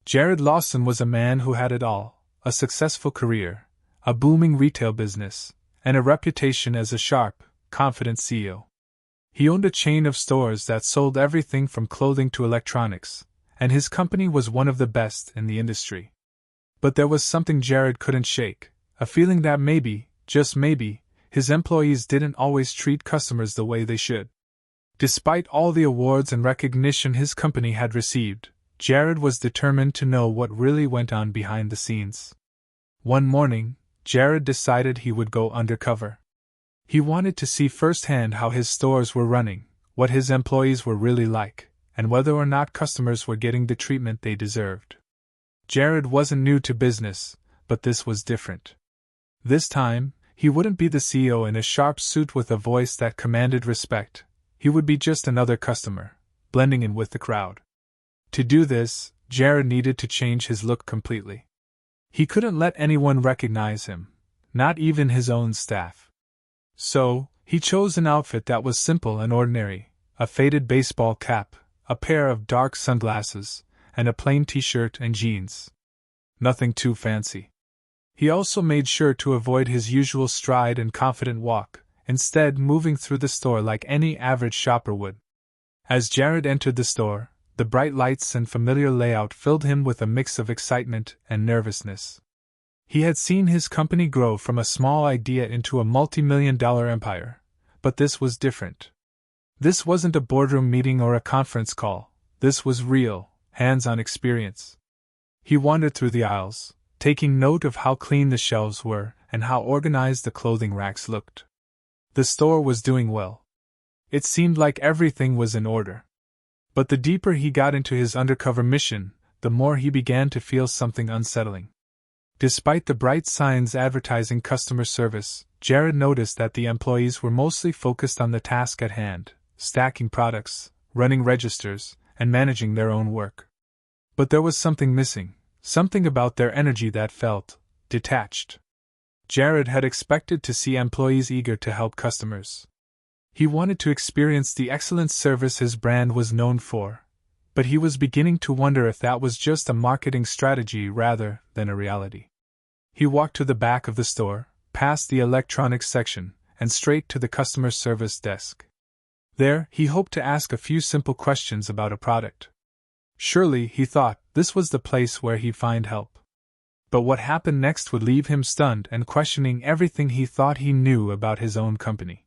Jared Lawson was a man who had it all: a successful career, a booming retail business, and a reputation as a sharp, confident CEO. He owned a chain of stores that sold everything from clothing to electronics, and his company was one of the best in the industry. But there was something Jared couldn't shake, a feeling that maybe, just maybe, his employees didn't always treat customers the way they should. Despite all the awards and recognition his company had received, Jared was determined to know what really went on behind the scenes. One morning, Jared decided he would go undercover. He wanted to see firsthand how his stores were running, what his employees were really like, and whether or not customers were getting the treatment they deserved. Jared wasn't new to business, but this was different. This time, he wouldn't be the CEO in a sharp suit with a voice that commanded respect. He would be just another customer, blending in with the crowd. To do this, Jared needed to change his look completely. He couldn't let anyone recognize him, not even his own staff. So, he chose an outfit that was simple and ordinary: a faded baseball cap, a pair of dark sunglasses, and a plain t-shirt and jeans. Nothing too fancy. He also made sure to avoid his usual stride and confident walk, instead moving through the store like any average shopper would. As Jared entered the store, the bright lights and familiar layout filled him with a mix of excitement and nervousness. He had seen his company grow from a small idea into a multi-million-dollar empire, but this was different. This wasn't a boardroom meeting or a conference call. This was real, hands-on experience. He wandered through the aisles, taking note of how clean the shelves were and how organized the clothing racks looked. The store was doing well. It seemed like everything was in order. But the deeper he got into his undercover mission, the more he began to feel something unsettling. Despite the bright signs advertising customer service, Jared noticed that the employees were mostly focused on the task at hand: stacking products, running registers, and managing their own work. But there was something missing, something about their energy that felt detached. Jared had expected to see employees eager to help customers. He wanted to experience the excellent service his brand was known for, but he was beginning to wonder if that was just a marketing strategy rather than a reality. He walked to the back of the store, past the electronics section, and straight to the customer service desk. There, he hoped to ask a few simple questions about a product. Surely, he thought, this was the place where he'd find help. But what happened next would leave him stunned and questioning everything he thought he knew about his own company.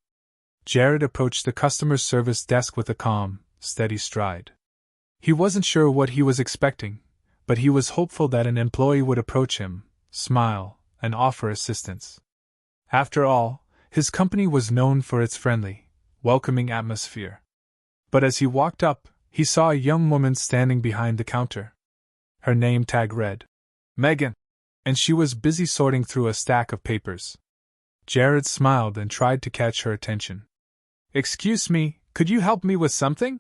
Jared approached the customer service desk with a calm, steady stride. He wasn't sure what he was expecting, but he was hopeful that an employee would approach him, smile, and offer assistance. After all, his company was known for its friendly, welcoming atmosphere. But as he walked up, he saw a young woman standing behind the counter. Her name tag read, Megan, and she was busy sorting through a stack of papers. Jared smiled and tried to catch her attention. "Excuse me, could you help me with something?"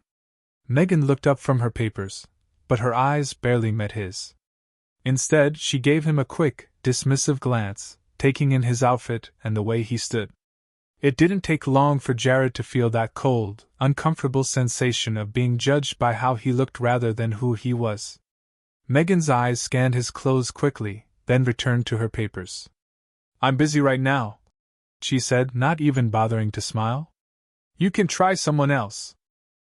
Megan looked up from her papers, but her eyes barely met his. Instead, she gave him a quick, dismissive glance, taking in his outfit and the way he stood. It didn't take long for Jared to feel that cold, uncomfortable sensation of being judged by how he looked rather than who he was. Megan's eyes scanned his clothes quickly, then returned to her papers. "I'm busy right now," she said, not even bothering to smile. "You can try someone else."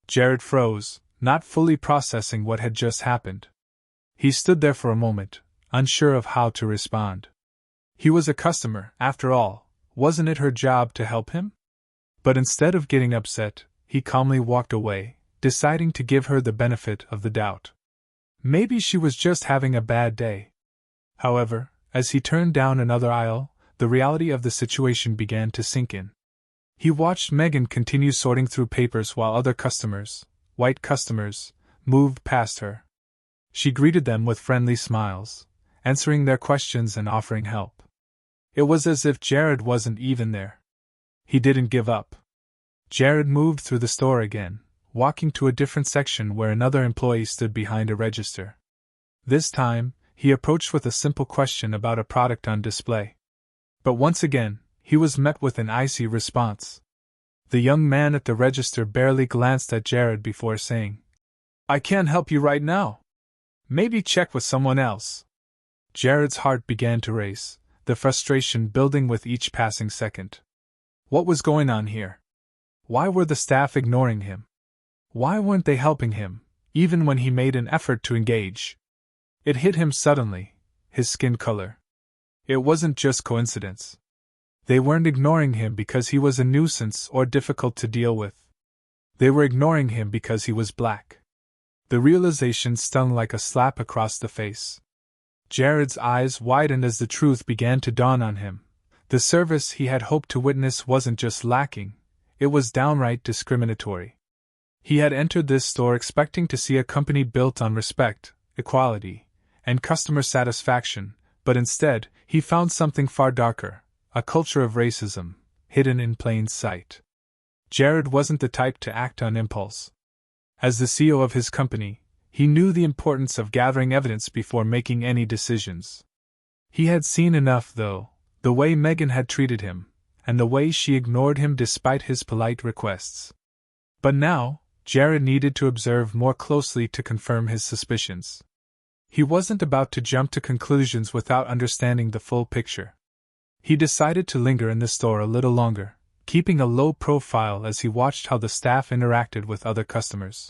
Jared froze, not fully processing what had just happened. He stood there for a moment, unsure of how to respond. He was a customer, after all. Wasn't it her job to help him? But instead of getting upset, he calmly walked away, deciding to give her the benefit of the doubt. Maybe she was just having a bad day. However, as he turned down another aisle, the reality of the situation began to sink in. He watched Megan continue sorting through papers while other customers, white customers, moved past her. She greeted them with friendly smiles, answering their questions and offering help. It was as if Jared wasn't even there. He didn't give up. Jared moved through the store again, walking to a different section where another employee stood behind a register. This time, he approached with a simple question about a product on display. But once again, he was met with an icy response. The young man at the register barely glanced at Jared before saying, "I can't help you right now." Maybe check with someone else. Jared's heart began to race, the frustration building with each passing second. What was going on here? Why were the staff ignoring him? Why weren't they helping him, even when he made an effort to engage? It hit him suddenly, his skin color. It wasn't just coincidence. They weren't ignoring him because he was a nuisance or difficult to deal with. They were ignoring him because he was black. The realization stung like a slap across the face. Jared's eyes widened as the truth began to dawn on him. The service he had hoped to witness wasn't just lacking, it was downright discriminatory. He had entered this store expecting to see a company built on respect, equality, and customer satisfaction, but instead, he found something far darker, a culture of racism, hidden in plain sight. Jared wasn't the type to act on impulse. As the CEO of his company, he knew the importance of gathering evidence before making any decisions. He had seen enough, though, the way Megan had treated him, and the way she ignored him despite his polite requests. But now, Jared needed to observe more closely to confirm his suspicions. He wasn't about to jump to conclusions without understanding the full picture. He decided to linger in the store a little longer, keeping a low profile as he watched how the staff interacted with other customers.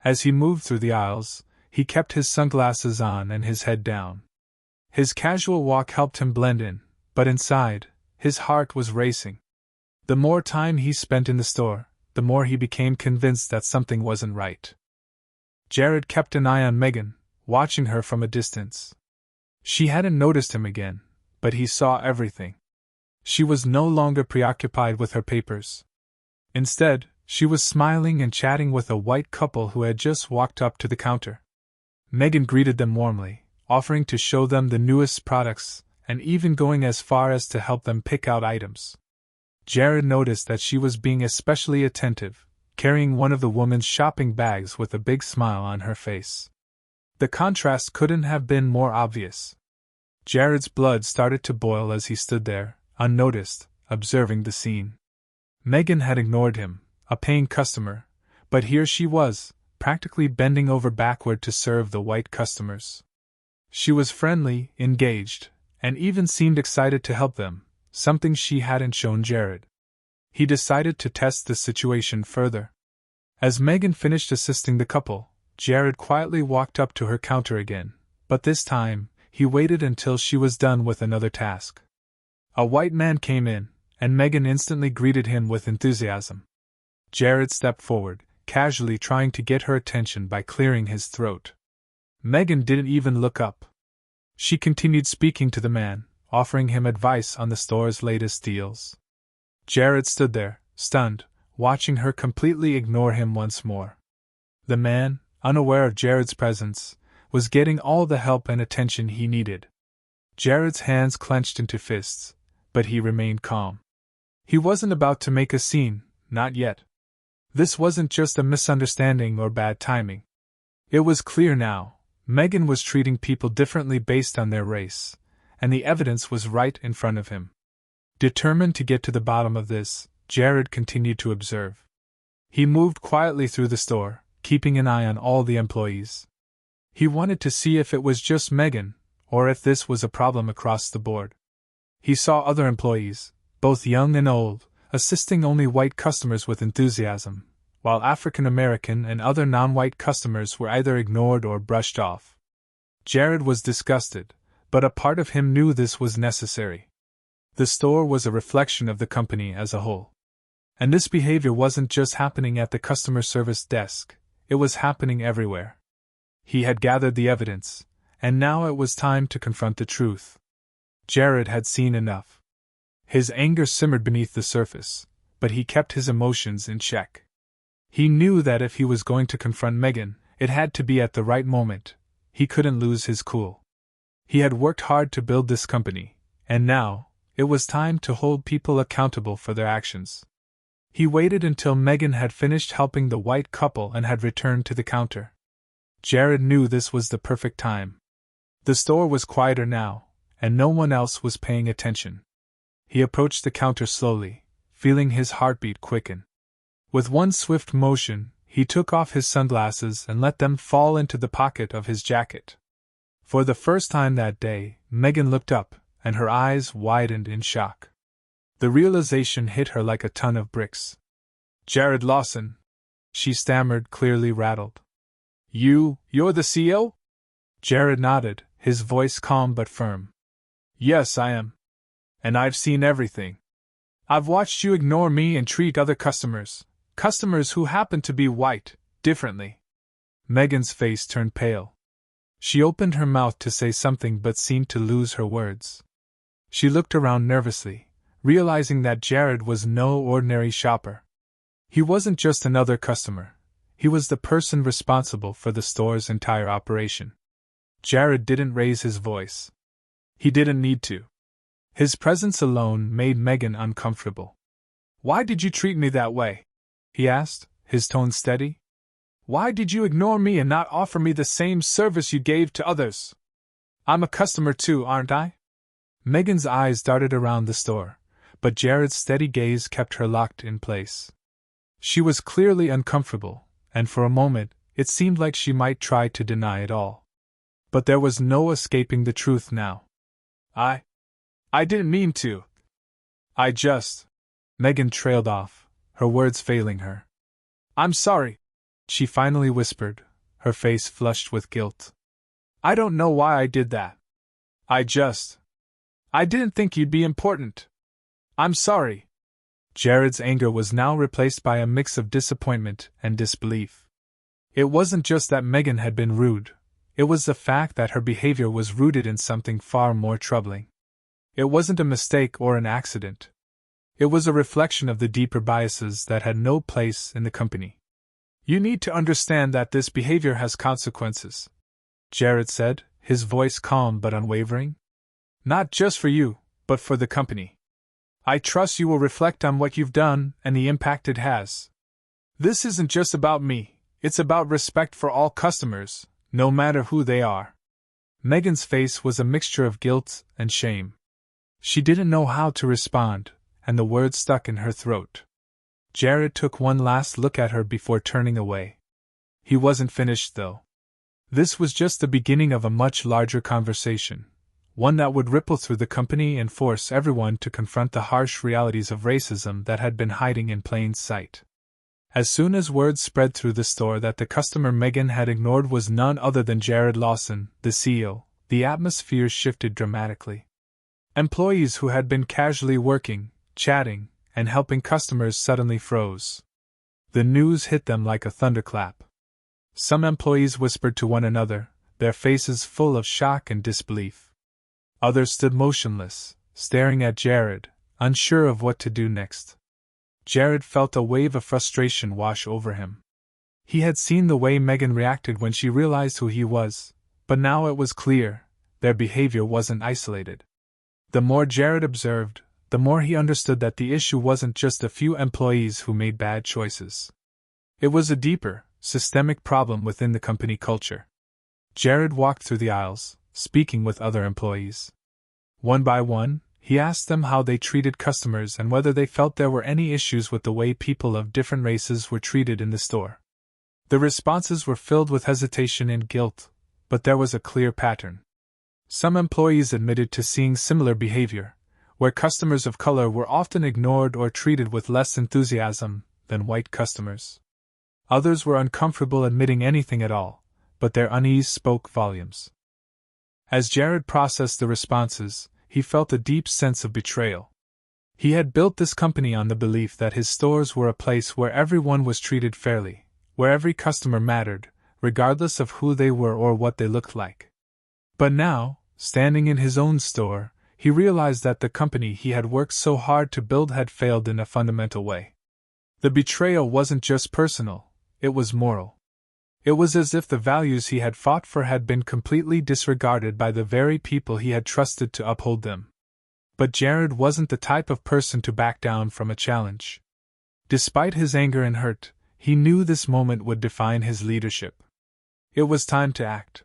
As he moved through the aisles, he kept his sunglasses on and his head down. His casual walk helped him blend in, but inside, his heart was racing. The more time he spent in the store, the more he became convinced that something wasn't right. Jared kept an eye on Megan, watching her from a distance. She hadn't noticed him again, but he saw everything. She was no longer preoccupied with her papers. Instead, she was smiling and chatting with a white couple who had just walked up to the counter. Megan greeted them warmly, offering to show them the newest products, and even going as far as to help them pick out items. Jared noticed that she was being especially attentive, carrying one of the woman's shopping bags with a big smile on her face. The contrast couldn't have been more obvious. Jared's blood started to boil as he stood there, unnoticed, observing the scene. Megan had ignored him, a paying customer, but here she was, practically bending over backward to serve the white customers. She was friendly, engaged, and even seemed excited to help them, something she hadn't shown Jared. He decided to test the situation further. As Megan finished assisting the couple, Jared quietly walked up to her counter again, but this time, he waited until she was done with another task. A white man came in, and Megan instantly greeted him with enthusiasm. Jared stepped forward, casually trying to get her attention by clearing his throat. Megan didn't even look up. She continued speaking to the man, offering him advice on the store's latest deals. Jared stood there, stunned, watching her completely ignore him once more. The man, unaware of Jared's presence, was getting all the help and attention he needed. Jared's hands clenched into fists, but he remained calm. He wasn't about to make a scene, not yet. This wasn't just a misunderstanding or bad timing. It was clear now, Megan was treating people differently based on their race, and the evidence was right in front of him. Determined to get to the bottom of this, Jared continued to observe. He moved quietly through the store, keeping an eye on all the employees. He wanted to see if it was just Megan, or if this was a problem across the board. He saw other employees, both young and old, assisting only white customers with enthusiasm, while African American and other non-white customers were either ignored or brushed off. Jared was disgusted, but a part of him knew this was necessary. The store was a reflection of the company as a whole. And this behavior wasn't just happening at the customer service desk, it was happening everywhere. He had gathered the evidence, and now it was time to confront the truth. Jared had seen enough. His anger simmered beneath the surface, but he kept his emotions in check. He knew that if he was going to confront Megan, it had to be at the right moment. He couldn't lose his cool. He had worked hard to build this company, and now, it was time to hold people accountable for their actions. He waited until Megan had finished helping the white couple and had returned to the counter. Jared knew this was the perfect time. The store was quieter now, and no one else was paying attention. He approached the counter slowly, feeling his heartbeat quicken. With one swift motion, he took off his sunglasses and let them fall into the pocket of his jacket. For the first time that day, Megan looked up, and her eyes widened in shock. The realization hit her like a ton of bricks. "Jared Lawson," she stammered, clearly rattled. You're the CEO?" Jared nodded, his voice calm but firm. "Yes, I am. And I've seen everything. I've watched you ignore me and treat other customers who happen to be white, differently." Megan's face turned pale. She opened her mouth to say something but seemed to lose her words. She looked around nervously, realizing that Jared was no ordinary shopper. He wasn't just another customer. He was the person responsible for the store's entire operation. Jared didn't raise his voice. He didn't need to. His presence alone made Megan uncomfortable. "Why did you treat me that way?" he asked, his tone steady. "Why did you ignore me and not offer me the same service you gave to others? I'm a customer too, aren't I?" Megan's eyes darted around the store, but Jared's steady gaze kept her locked in place. She was clearly uncomfortable, and for a moment, it seemed like she might try to deny it all. But there was no escaping the truth now. I didn't mean to. Megan trailed off, her words failing her. "I'm sorry," she finally whispered, her face flushed with guilt. "I don't know why I did that. I didn't think you'd be important. I'm sorry." Jared's anger was now replaced by a mix of disappointment and disbelief. It wasn't just that Megan had been rude, it was the fact that her behavior was rooted in something far more troubling. It wasn't a mistake or an accident. It was a reflection of the deeper biases that had no place in the company. "You need to understand that this behavior has consequences," Jared said, his voice calm but unwavering. "Not just for you, but for the company. I trust you will reflect on what you've done and the impact it has. This isn't just about me, it's about respect for all customers, no matter who they are." Megan's face was a mixture of guilt and shame. She didn't know how to respond, and the words stuck in her throat. Jared took one last look at her before turning away. He wasn't finished, though. This was just the beginning of a much larger conversation, one that would ripple through the company and force everyone to confront the harsh realities of racism that had been hiding in plain sight. As soon as word spread through the store that the customer Megan had ignored was none other than Jared Lawson, the CEO, the atmosphere shifted dramatically. Employees who had been casually working, chatting, and helping customers suddenly froze. The news hit them like a thunderclap. Some employees whispered to one another, their faces full of shock and disbelief. Others stood motionless, staring at Jared, unsure of what to do next. Jared felt a wave of frustration wash over him. He had seen the way Megan reacted when she realized who he was, but now it was clear, their behavior wasn't isolated. The more Jared observed, the more he understood that the issue wasn't just a few employees who made bad choices. It was a deeper, systemic problem within the company culture. Jared walked through the aisles, speaking with other employees. One by one, he asked them how they treated customers and whether they felt there were any issues with the way people of different races were treated in the store. The responses were filled with hesitation and guilt, but there was a clear pattern. Some employees admitted to seeing similar behavior, where customers of color were often ignored or treated with less enthusiasm than white customers. Others were uncomfortable admitting anything at all, but their unease spoke volumes. As Jared processed the responses, he felt a deep sense of betrayal. He had built this company on the belief that his stores were a place where everyone was treated fairly, where every customer mattered, regardless of who they were or what they looked like. But now, standing in his own store, he realized that the company he had worked so hard to build had failed in a fundamental way. The betrayal wasn't just personal, it was moral. It was as if the values he had fought for had been completely disregarded by the very people he had trusted to uphold them. But Jared wasn't the type of person to back down from a challenge. Despite his anger and hurt, he knew this moment would define his leadership. It was time to act.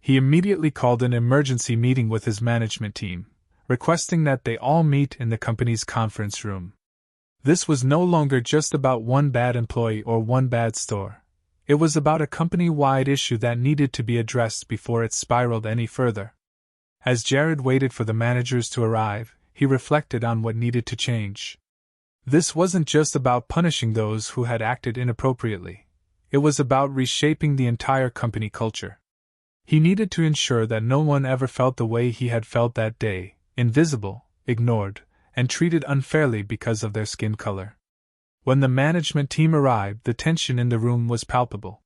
He immediately called an emergency meeting with his management team, requesting that they all meet in the company's conference room. This was no longer just about one bad employee or one bad store. It was about a company-wide issue that needed to be addressed before it spiraled any further. As Jared waited for the managers to arrive, he reflected on what needed to change. This wasn't just about punishing those who had acted inappropriately. It was about reshaping the entire company culture. He needed to ensure that no one ever felt the way he had felt that day, invisible, ignored, and treated unfairly because of their skin color. When the management team arrived, the tension in the room was palpable.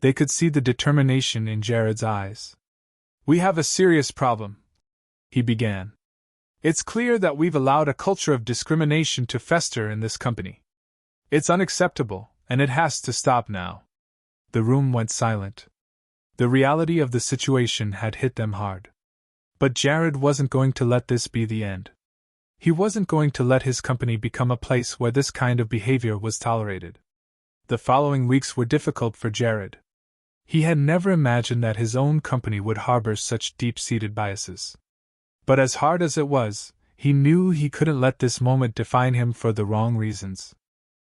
They could see the determination in Jared's eyes. "We have a serious problem," he began. "It's clear that we've allowed a culture of discrimination to fester in this company. It's unacceptable, and it has to stop now." The room went silent. The reality of the situation had hit them hard. But Jared wasn't going to let this be the end. He wasn't going to let his company become a place where this kind of behavior was tolerated. The following weeks were difficult for Jared. He had never imagined that his own company would harbor such deep-seated biases. But as hard as it was, he knew he couldn't let this moment define him for the wrong reasons.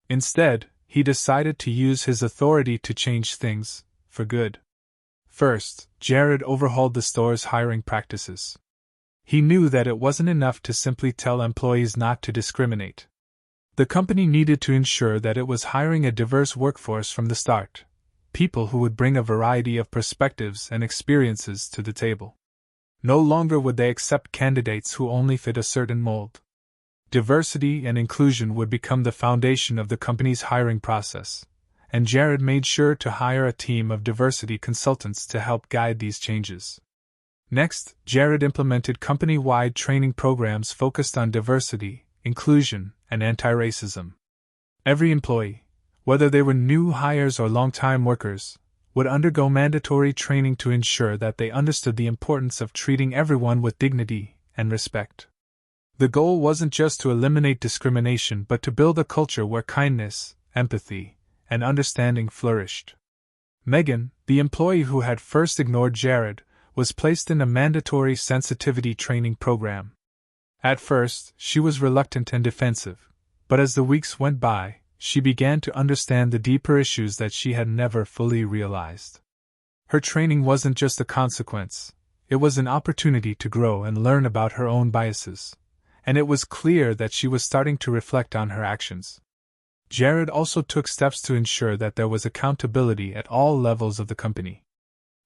Instead, he decided to use his authority to change things, for good. First, Jared overhauled the store's hiring practices. He knew that it wasn't enough to simply tell employees not to discriminate. The company needed to ensure that it was hiring a diverse workforce from the start, people who would bring a variety of perspectives and experiences to the table. No longer would they accept candidates who only fit a certain mold. Diversity and inclusion would become the foundation of the company's hiring process, and Jared made sure to hire a team of diversity consultants to help guide these changes. Next, Jared implemented company-wide training programs focused on diversity, inclusion, and anti-racism. Every employee, whether they were new hires or long-time workers, would undergo mandatory training to ensure that they understood the importance of treating everyone with dignity and respect. The goal wasn't just to eliminate discrimination but to build a culture where kindness, empathy, and understanding flourished. Megan, the employee who had first ignored Jared, was placed in a mandatory sensitivity training program. At first, she was reluctant and defensive, but as the weeks went by, she began to understand the deeper issues that she had never fully realized. Her training wasn't just a consequence, it was an opportunity to grow and learn about her own biases, and it was clear that she was starting to reflect on her actions. Jared also took steps to ensure that there was accountability at all levels of the company.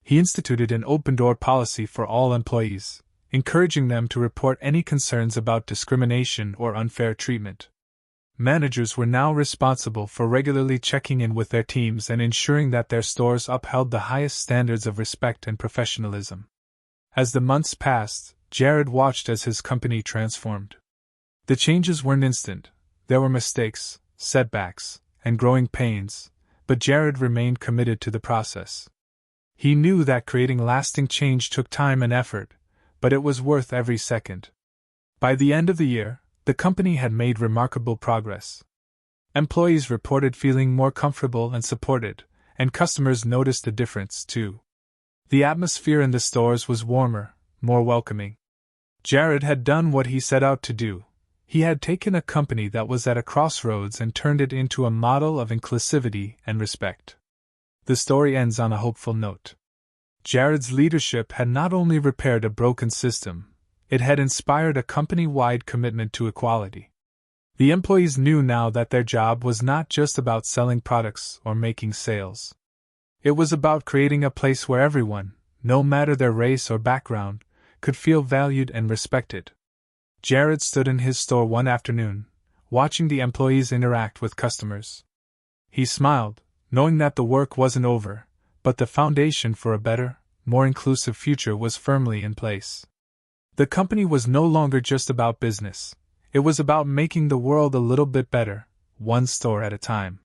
He instituted an open-door policy for all employees, encouraging them to report any concerns about discrimination or unfair treatment. Managers were now responsible for regularly checking in with their teams and ensuring that their stores upheld the highest standards of respect and professionalism. As the months passed, Jared watched as his company transformed. The changes weren't instant. There were mistakes, setbacks, and growing pains, but Jared remained committed to the process. He knew that creating lasting change took time and effort, but it was worth every second. By the end of the year, the company had made remarkable progress. Employees reported feeling more comfortable and supported, and customers noticed a difference too. The atmosphere in the stores was warmer, more welcoming. Jared had done what he set out to do. He had taken a company that was at a crossroads and turned it into a model of inclusivity and respect. The story ends on a hopeful note. Jared's leadership had not only repaired a broken system, it had inspired a company-wide commitment to equality. The employees knew now that their job was not just about selling products or making sales. It was about creating a place where everyone, no matter their race or background, could feel valued and respected. Jared stood in his store one afternoon, watching the employees interact with customers. He smiled, knowing that the work wasn't over, but the foundation for a better, more inclusive future was firmly in place. The company was no longer just about business, it was about making the world a little bit better, one store at a time.